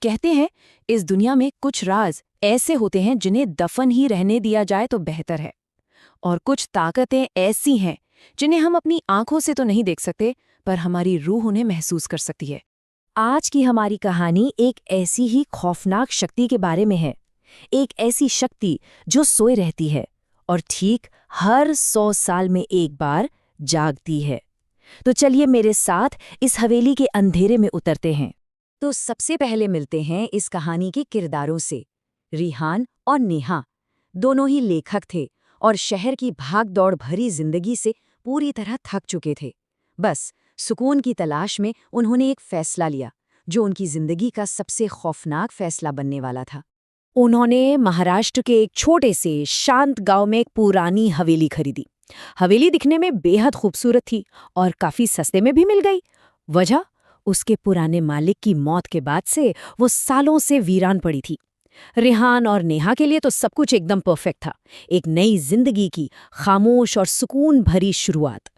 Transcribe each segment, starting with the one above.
कहते हैं इस दुनिया में कुछ राज ऐसे होते हैं जिन्हें दफन ही रहने दिया जाए तो बेहतर है, और कुछ ताकतें ऐसी हैं जिन्हें हम अपनी आंखों से तो नहीं देख सकते, पर हमारी रूह उन्हें महसूस कर सकती है। आज की हमारी कहानी एक ऐसी ही खौफनाक शक्ति के बारे में है। एक ऐसी शक्ति जो सोए रहती है और ठीक हर 100 साल में एक बार जागती है। तो चलिए मेरे साथ इस हवेली के अंधेरे में उतरते हैं। तो सबसे पहले मिलते हैं इस कहानी के किरदारों से। रिहान और नेहा दोनों ही लेखक थे और शहर की भाग-दौड़ भरी जिंदगी से पूरी तरह थक चुके थे। बस सुकून की तलाश में उन्होंने एक फैसला लिया जो उनकी जिंदगी का सबसे खौफनाक फैसला बनने वाला था। उन्होंने महाराष्ट्र के एक छोटे से शांत गांव में एक पुरानी हवेली खरीदी। हवेली दिखने में बेहद खूबसूरत थी और काफी सस्ते में भी मिल गई। वजह, उसके पुराने मालिक की मौत के बाद से वो सालों से वीरान पड़ी थी। रिहान और नेहा के लिए तो सब कुछ एकदम परफेक्ट था, एक नई जिंदगी की खामोश और सुकून भरी शुरुआत।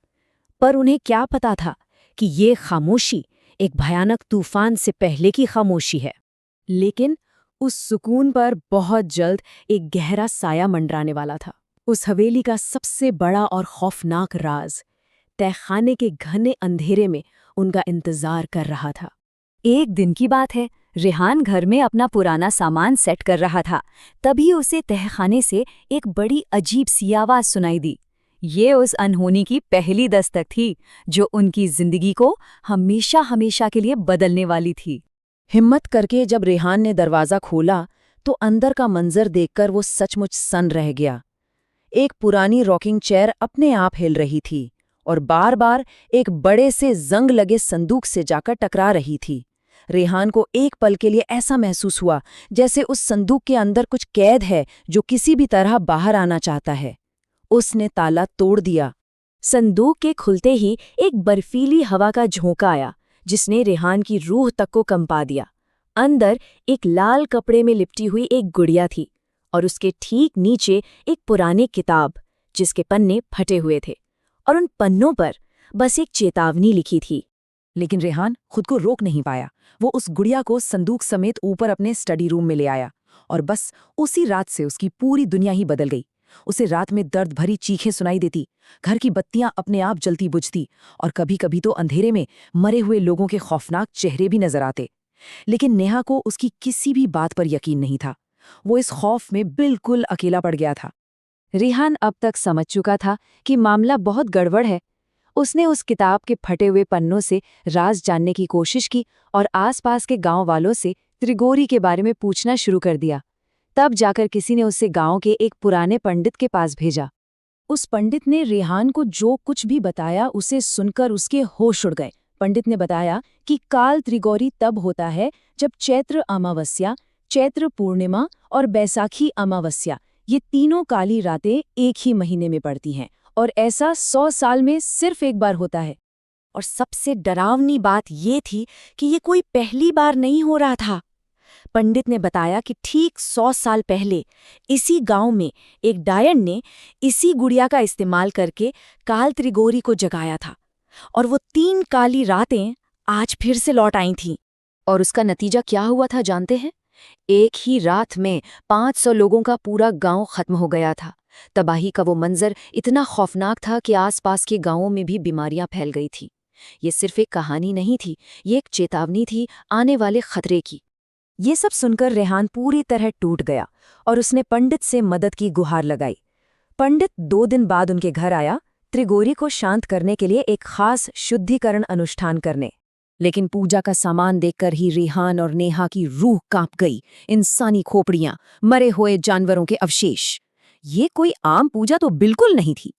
पर उन्हें क्या पता था कि ये खामोशी एक भयानक तूफान से पहले की खामोशी है। लेकिन उस सुकून पर बहुत जल्द एक गहरा साया मंडराने वाला था। उस हवेली का सबसे बड़ा और खौफनाक राज तहखाने के घने अंधेरे में उनका इंतजार कर रहा था। एक दिन की बात है, रिहान घर में अपना पुराना सामान सेट कर रहा था। तभी उसे तहखाने से एक बड़ी अजीब सी आवाज सुनाई दी। ये उस अनहोनी की पहली दस्तक थी जो उनकी जिंदगी को हमेशा हमेशा के लिए बदलने वाली थी। हिम्मत करके जब रिहान ने दरवाज़ा खोला तो अंदर का मंजर देखकर वो सचमुच सन्न रह गया। एक पुरानी रॉकिंग चेयर अपने आप हिल रही थी और बार-बार एक बड़े से जंग लगे संदूक से जाकर टकरा रही थी। रिहान को एक पल के लिए ऐसा महसूस हुआ जैसे उस संदूक के अंदर कुछ कैद है जो किसी भी तरह बाहर आना चाहता है। उसने ताला तोड़ दिया। संदूक के खुलते ही एक बर्फीली हवा का झोंका आया जिसने रिहान की रूह तक को कंपा दिया। अंदर एक लाल कपड़े में लिपटी हुई एक गुड़िया थी और उसके ठीक नीचे एक पुरानी किताब जिसके पन्ने फटे हुए थे और उन पन्नों पर बस एक चेतावनी लिखी थी। लेकिन रिहान खुद को रोक नहीं पाया। वो उस गुड़िया को संदूक समेत ऊपर अपने स्टडी रूम में ले आया और बस उसी रात से उसकी पूरी दुनिया ही बदल गई। उसे रात में दर्द भरी चीखें सुनाई देती, घर की बत्तियां अपने आप जलती बुझती और कभी-कभी तो अंधेरे में मरे हुए लोगों के खौफनाक चेहरे भी नजर आते। लेकिन नेहा को उसकी किसी भी बात पर यकीन नहीं था। वो इस खौफ में बिल्कुल अकेला पड़ गया था। रिहान अब तक समझ चुका था कि मामला बहुत गड़बड़ है। उसने उस किताब के फटे हुए पन्नों से राज जानने की कोशिश की और आसपास के गांव वालों से त्रिगोरी के बारे में पूछना शुरू कर दिया। तब जाकर किसी ने उसे गांव के एक पुराने पंडित के पास भेजा। उस पंडित ने रिहान को जो कुछ भी बताया उसे सुनकर उसके होश उड़ गए। पंडित ने बताया कि काल त्रिगोरी तब होता है जब चैत्र अमावस्या, चैत्र पूर्णिमा और बैसाखी अमावस्या, ये तीनों काली रातें एक ही महीने में पड़ती हैं और ऐसा 100 साल में सिर्फ एक बार होता है। और सबसे डरावनी बात ये थी कि ये कोई पहली बार नहीं हो रहा था। पंडित ने बताया कि ठीक 100 साल पहले इसी गांव में एक डायन ने इसी गुड़िया का इस्तेमाल करके काल त्रिगोरी को जगाया था और वो 3 काली रातें आज फिर से लौट आई थीं। और उसका नतीजा क्या हुआ था जानते हैं? एक ही रात में 500 लोगों का पूरा गांव खत्म हो गया था। तबाही का वो मंजर इतना खौफनाक था कि आसपास के गांवों में भी बीमारियां फैल गई थी। ये सिर्फ एक कहानी नहीं थी, ये एक चेतावनी थी आने वाले खतरे की। ये सब सुनकर रेहान पूरी तरह टूट गया और उसने पंडित से मदद की गुहार लगाई। पंडित 2 दिन बाद उनके घर आया, त्रिगोरी को शांत करने के लिए एक खास शुद्धिकरण अनुष्ठान करने। लेकिन पूजा का सामान देखकर ही रिहान और नेहा की रूह कांप गई। इंसानी खोपड़ियां, मरे हुए जानवरों के अवशेष, ये कोई आम पूजा तो बिल्कुल नहीं थी।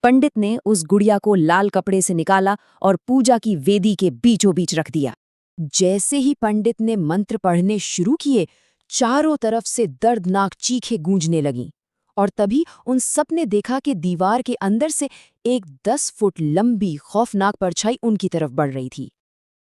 पंडित ने उस गुड़िया को लाल कपड़े से निकाला और पूजा की वेदी के बीचों बीच रख दिया। जैसे ही पंडित ने मंत्र पढ़ने शुरू किए, चारों तरफ से दर्दनाक चीखें गूंजने लगीं और तभी उन सब ने देखा कि दीवार के अंदर से एक 10 फुट लंबी खौफनाक परछाई उनकी तरफ बढ़ रही थी।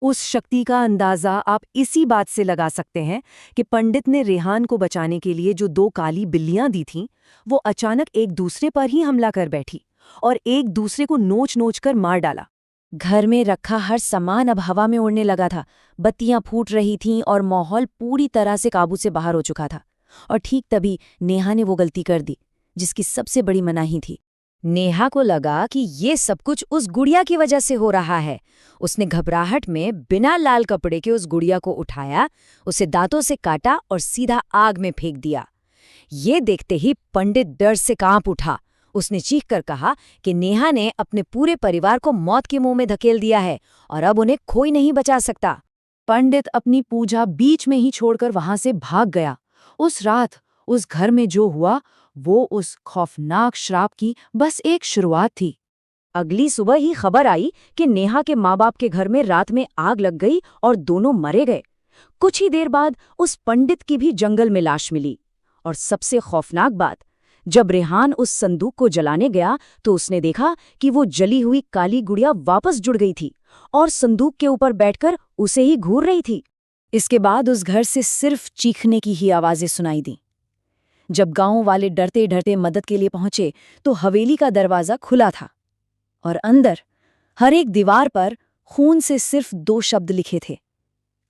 उस शक्ति का अंदाजा आप इसी बात से लगा सकते हैं कि पंडित ने रेहान को बचाने के लिए जो 2 काली बिल्लियां दी थीं, वो अचानक एक दूसरे पर ही हमला कर बैठी और एक दूसरे को नोच-नोच कर मार डाला। घर में रखा हर सामान अब हवा में उड़ने लगा था। बत्तियां फूट रही थीं और माहौल पूरी तरह से काबू से बाहर हो चुका था। और ठीक तभी नेहा ने वो गलती कर दी जिसकी सबसे बड़ी मनाही थी। नेहा को लगा कि ये सब कुछ उस गुड़िया की वजह से हो रहा है। उसने घबराहट में बिना लाल कपड़े के उस गुड़िया को उठाया, उसे दांतों से काटा और सीधा आग में फेंक दिया। ये देखते ही पंडित डर से कांप उठा। उसने चीख कर कहा कि नेहा ने अपने पूरे परिवार को मौत के मुंह में धकेल दिया है और अब उन्हें कोई नहीं बचा सकता। पंडित अपनी पूजा बीच में ही छोड़कर वहां से भाग गया। उस रात उस घर में जो हुआ वो उस खौफनाक श्राप की बस एक शुरुआत थी। अगली सुबह ही खबर आई कि नेहा के माँ बाप के घर में रात में आग लग गई और दोनों मरे गए। कुछ ही देर बाद उस पंडित की भी जंगल में लाश मिली। और सबसे खौफनाक बात, जब रेहान उस संदूक को जलाने गया तो उसने देखा कि वो जली हुई काली गुड़िया वापस जुड़ गई थी और संदूक के ऊपर बैठकर उसे ही घूर रही थी। इसके बाद उस घर से सिर्फ चीखने की ही आवाजें सुनाई दी। जब गांव वाले डरते डरते मदद के लिए पहुंचे तो हवेली का दरवाजा खुला था और अंदर हर एक दीवार पर खून से सिर्फ 2 शब्द लिखे थे,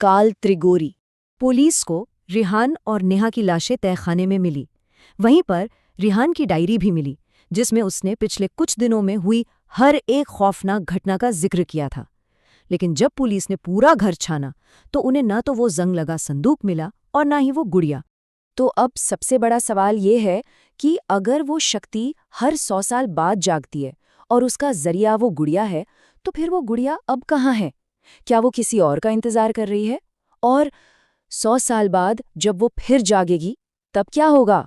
काल त्रिगोरी। पुलिस को रेहान और नेहा की लाशें तहखाने में मिली। वहीं पर रेहान की डायरी भी मिली जिसमें उसने पिछले कुछ दिनों में हुई हर एक खौफनाक घटना का जिक्र किया था। लेकिन जब पुलिस ने पूरा घर छाना तो उन्हें ना तो वो जंग लगा संदूक मिला और ना ही वो गुड़िया। तो अब सबसे बड़ा सवाल ये है कि अगर वो शक्ति हर 100 साल बाद जागती है और उसका जरिया वो गुड़िया है, तो फिर वो गुड़िया अब कहाँ है? क्या वो किसी और का इंतजार कर रही है? और 100 साल बाद जब वो फिर जागेगी तब क्या होगा?